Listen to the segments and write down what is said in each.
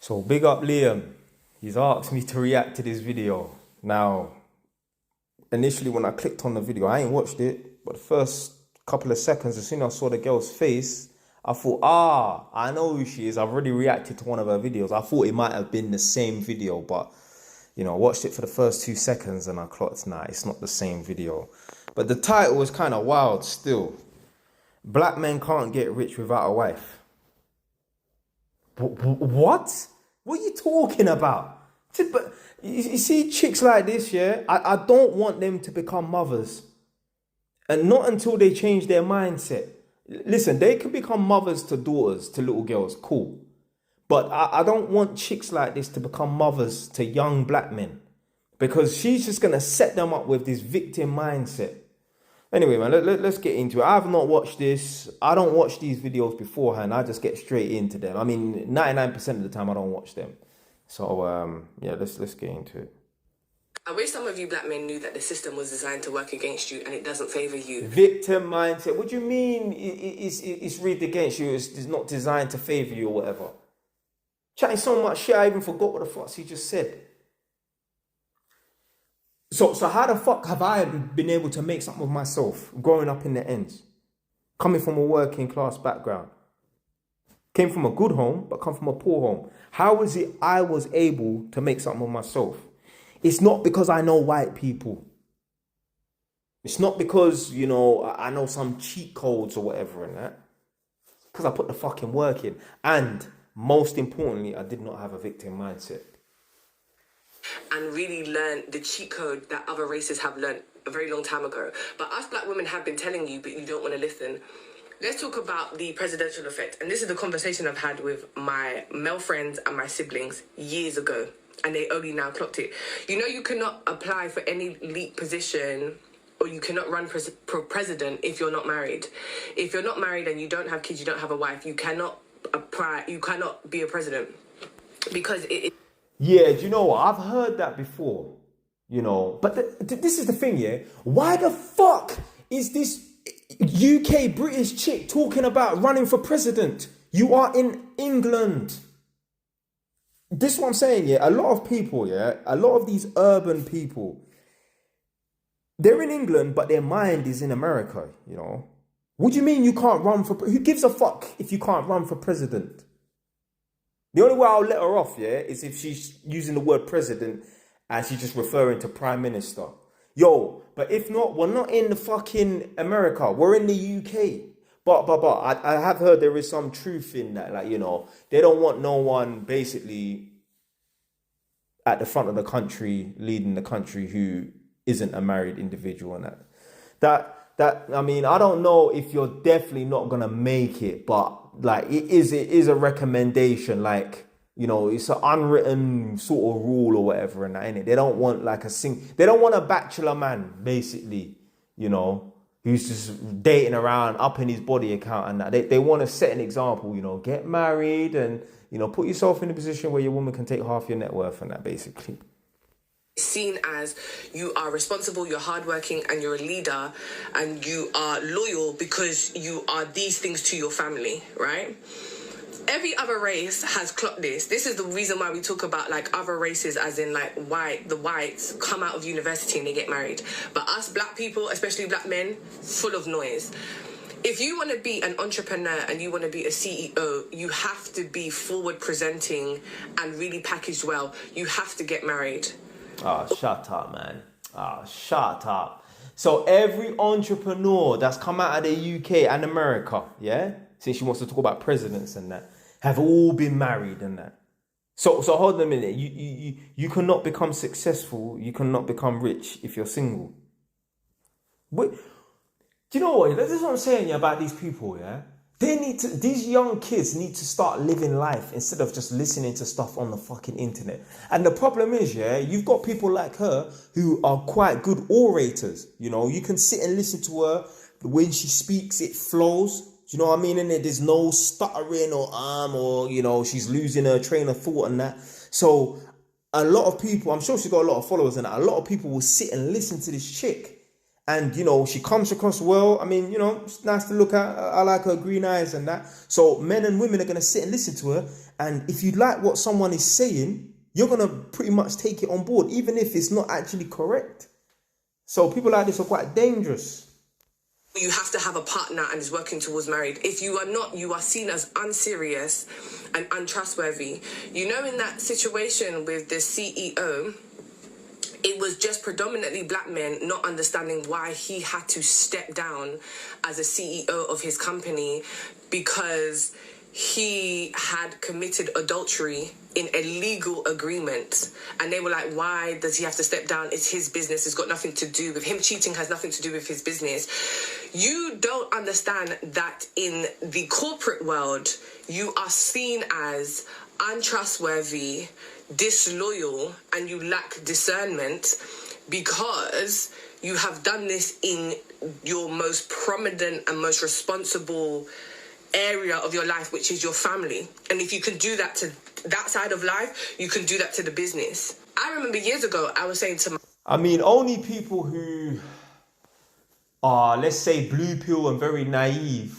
So big up Liam. He's asked me to react to this video. Now, initially when I clicked on the video, I ain't watched it, but the first couple of seconds, as soon as I saw the girl's face, I thought, I know who she is. I've already reacted to one of her videos. I thought it might have been the same video, but I watched it for the first 2 seconds and I clocked, nah, it's not the same video. But the title was kind of wild still. Black men can't get rich without a wife. What? What are you talking about? But you see chicks like this, yeah? I don't want them to become mothers. And not until they change their mindset. Listen, they can become mothers to daughters, to little girls, cool. But I don't want chicks like this to become mothers to young black men. Because she's just going to set them up with this victim mindset. Anyway, man, let's get into it. I have not watched this. I don't watch these videos beforehand. I just get straight into them. I mean, 99% of the time I don't watch them. So, yeah, let's get into it. I wish some of you black men knew that the system was designed to work against you and it doesn't favour you. Victim mindset. What do you mean it's rigged against you? It's not designed to favour you or whatever. Chatting so much shit, I even forgot what the fuck he just said. So how the fuck have I been able to make something of myself growing up in the ends? Coming from a working class background. Came from a good home, but come from a poor home. How is it I was able to make something of myself? It's not because I know white people. It's not because, I know some cheat codes or whatever and that. Because I put the fucking work in. And most importantly, I did not have a victim mindset. And really learn the cheat code that other races have learned a very long time ago. But us black women have been telling you, but you don't want to listen. Let's talk about the presidential effect. And this is the conversation I've had with my male friends and my siblings years ago. And they only now clocked it. You cannot apply for any elite position or you cannot run for president if you're not married. If you're not married and you don't have kids, you don't have a wife, you cannot apply, you cannot be a president. Because Yeah, do you know what? I've heard that before, But this is the thing, yeah? Why the fuck is this UK British chick talking about running for president? You are in England. This is what I'm saying, yeah? A lot of people, yeah? A lot of these urban people, they're in England, but their mind is in America, What do you mean you can't run for... Who gives a fuck if you can't run for president? The only way I'll let her off, yeah, is if she's using the word president and she's just referring to prime minister. Yo, but if not, we're not in the fucking America. We're in the UK. But I have heard there is some truth in that. Like, they don't want no one basically at the front of the country, leading the country who isn't a married individual and that. I mean, I don't know if you're definitely not going to make it, but like it is a recommendation. Like, it's an unwritten sort of rule or whatever and that, innit? They don't want like they don't want a bachelor man, basically, who's just dating around, up in his body account and that. They want to set an example, get married and, put yourself in a position where your woman can take half your net worth and that, basically. Seen as you are responsible, you're hardworking, and you're a leader, and you are loyal because you are these things to your family, right? Every other race has clocked this. This is the reason why we talk about like other races, as in like the whites come out of university and they get married. But us black people, especially black men, full of noise. If you want to be an entrepreneur and you want to be a CEO, you have to be forward presenting and really packaged well. You have to get married. Oh, shut up, man. Oh, shut up. So every entrepreneur that's come out of the UK and America, yeah, since she wants to talk about presidents and that, have all been married and that. So hold on a minute. You cannot become successful. You cannot become rich if you're single. Wait, do you know what? This is what I'm saying about these people, yeah? These young kids need to start living life instead of just listening to stuff on the fucking internet. And the problem is, yeah, you've got people like her who are quite good orators. You can sit and listen to her. When she speaks, it flows. Do you know what I mean? And there's no stuttering or she's losing her train of thought and that. So a lot of people, I'm sure she's got a lot of followers and that. A lot of people will sit and listen to this chick and you know she comes across well. I mean, you know, it's nice to look at. I like her green eyes and that. So men and women are gonna sit and listen to her, and if you like what someone is saying, you're gonna pretty much take it on board, even if it's not actually correct. So people like this are quite dangerous. You have to have a partner and is working towards marriage. If you are not, you are seen as unserious and untrustworthy. You know, in that situation with the CEO, it was just predominantly black men not understanding why he had to step down as a CEO of his company, because he had committed adultery in a legal agreement. And they were like, why does he have to step down? It's his business. It's got nothing to do with him. Cheating has nothing to do with his business. You don't understand that in the corporate world, you are seen as untrustworthy, disloyal, and you lack discernment because you have done this in your most prominent and most responsible area of your life, which is your family. And if you can do that to that side of life, you can do that to the business. I remember years ago, I was saying to my... I mean, only people who are, let's say, blue pill and very naive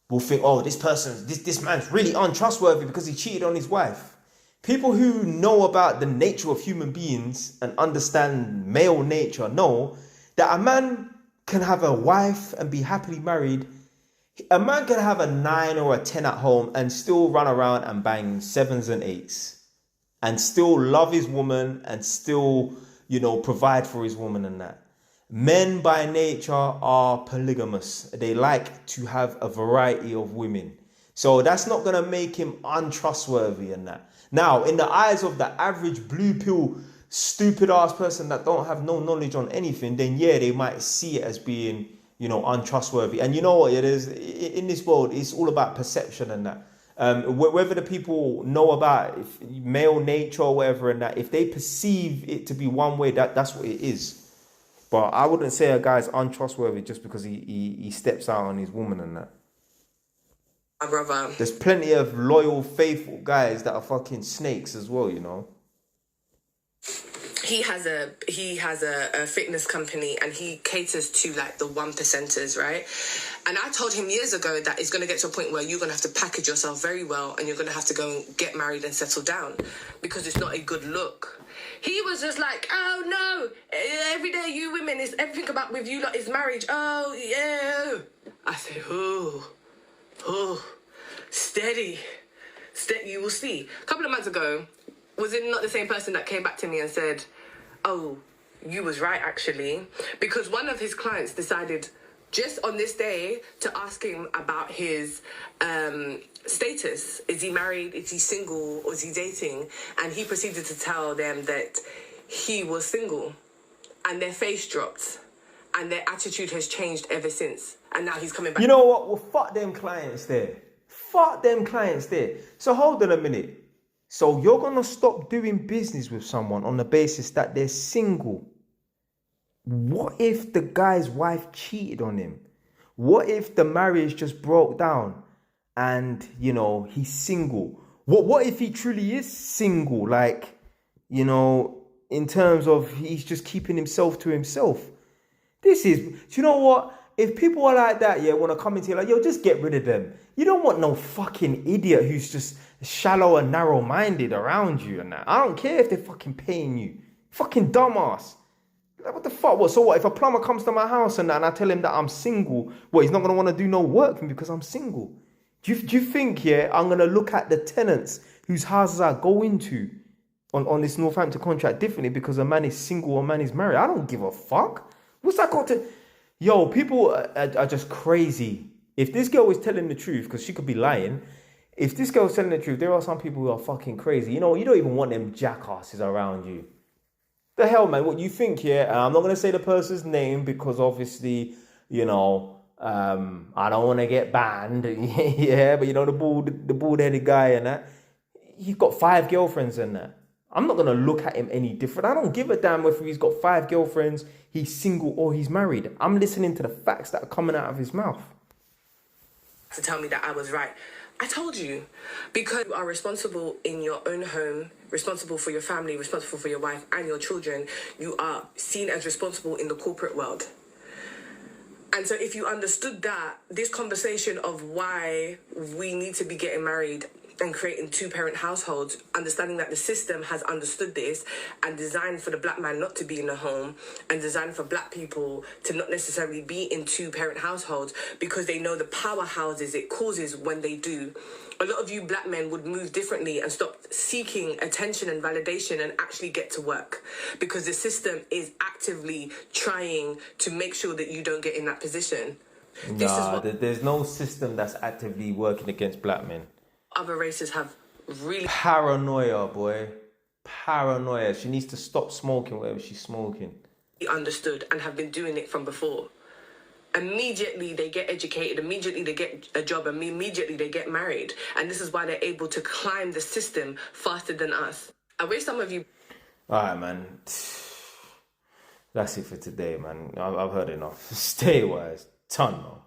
will think, oh, this man's really untrustworthy because he cheated on his wife. People who know about the nature of human beings and understand male nature know that a man can have a wife and be happily married. A man can have a 9 or a 10 at home and still run around and bang 7s and 8s and still love his woman and still, you know, provide for his woman and that. Men by nature are polygamous. They like to have a variety of women. So that's not going to make him untrustworthy and that. Now, in the eyes of the average blue pill, stupid ass person that don't have no knowledge on anything, then yeah, they might see it as being, you know, untrustworthy. And you know what it is? In this world, it's all about perception and that. Whether the people know about male nature or whatever and that, if they perceive it to be one way, that's what it is. But I wouldn't say a guy's untrustworthy just because he steps out on his woman and that. My brother. There's plenty of loyal, faithful guys that are fucking snakes as well, you know. He has a fitness company and he caters to like the 1%ers, right? And I told him years ago that it's going to get to a point where you're going to have to package yourself very well and you're going to have to go and get married and settle down because it's not a good look. He was just like, oh no, every day you women, is everything about with you lot is marriage. Oh yeah. I said, oh, steady, you will see. A couple of months ago, was it not the same person that came back to me and said, oh, you was right, actually? Because one of his clients decided just on this day to ask him about his status. Is he married? Is he single? Or is he dating? And he proceeded to tell them that he was single. And their face dropped. And their attitude has changed ever since. And now he's coming back. You know what? Well, fuck them clients there. Fuck them clients there. So hold on a minute. So you're going to stop doing business with someone on the basis that they're single. What if the guy's wife cheated on him? What if the marriage just broke down and, you know, he's single? What if he truly is single? Like, you know, in terms of he's just keeping himself to himself. Do you know what? If people are like that, yeah, want to come into you like, yo, just get rid of them. You don't want no fucking idiot who's just shallow and narrow-minded around you and that. I don't care if they're fucking paying you. Fucking dumbass. Like, what the fuck? What? So what? If a plumber comes to my house and I tell him that I'm single, what, he's not going to want to do no work for me because I'm single? Do you think, yeah, I'm going to look at the tenants whose houses I go into on this Northampton contract differently because a man is single or a man is married? I don't give a fuck. What's that got to... Yo, people are just crazy. If this girl is telling the truth, because she could be lying, if this girl's telling the truth, there are some people who are fucking crazy. You know, you don't even want them jackasses around you. The hell, man, what you think here? I'm not going to say the person's name because obviously, you know, I don't want to get banned. Yeah, but you know, the bald-headed guy and that, he's got 5 girlfriends and that. I'm not going to look at him any different. I don't give a damn whether he's got 5 girlfriends, he's single or he's married. I'm listening to the facts that are coming out of his mouth. To tell me that I was right. I told you, because you are responsible in your own home, responsible for your family, responsible for your wife and your children, you are seen as responsible in the corporate world. And so if you understood that, this conversation of why we need to be getting married and creating two-parent households, understanding that the system has understood this and designed for the black man not to be in the home and designed for black people to not necessarily be in two-parent households because they know the powerhouses it causes when they do. A lot of you black men would move differently and stop seeking attention and validation and actually get to work because the system is actively trying to make sure that you don't get in that position. There's no system that's actively working against black men. Other races have really Paranoia, boy. Paranoia. She needs to stop smoking whatever she's smoking. understood and have been doing it from before. Immediately they get educated, immediately they get a job, and immediately they get married. And this is why they're able to climb the system faster than us. I wish some of you... Alright, man. That's it for today, man. I've heard enough. Stay wise. Ton, man.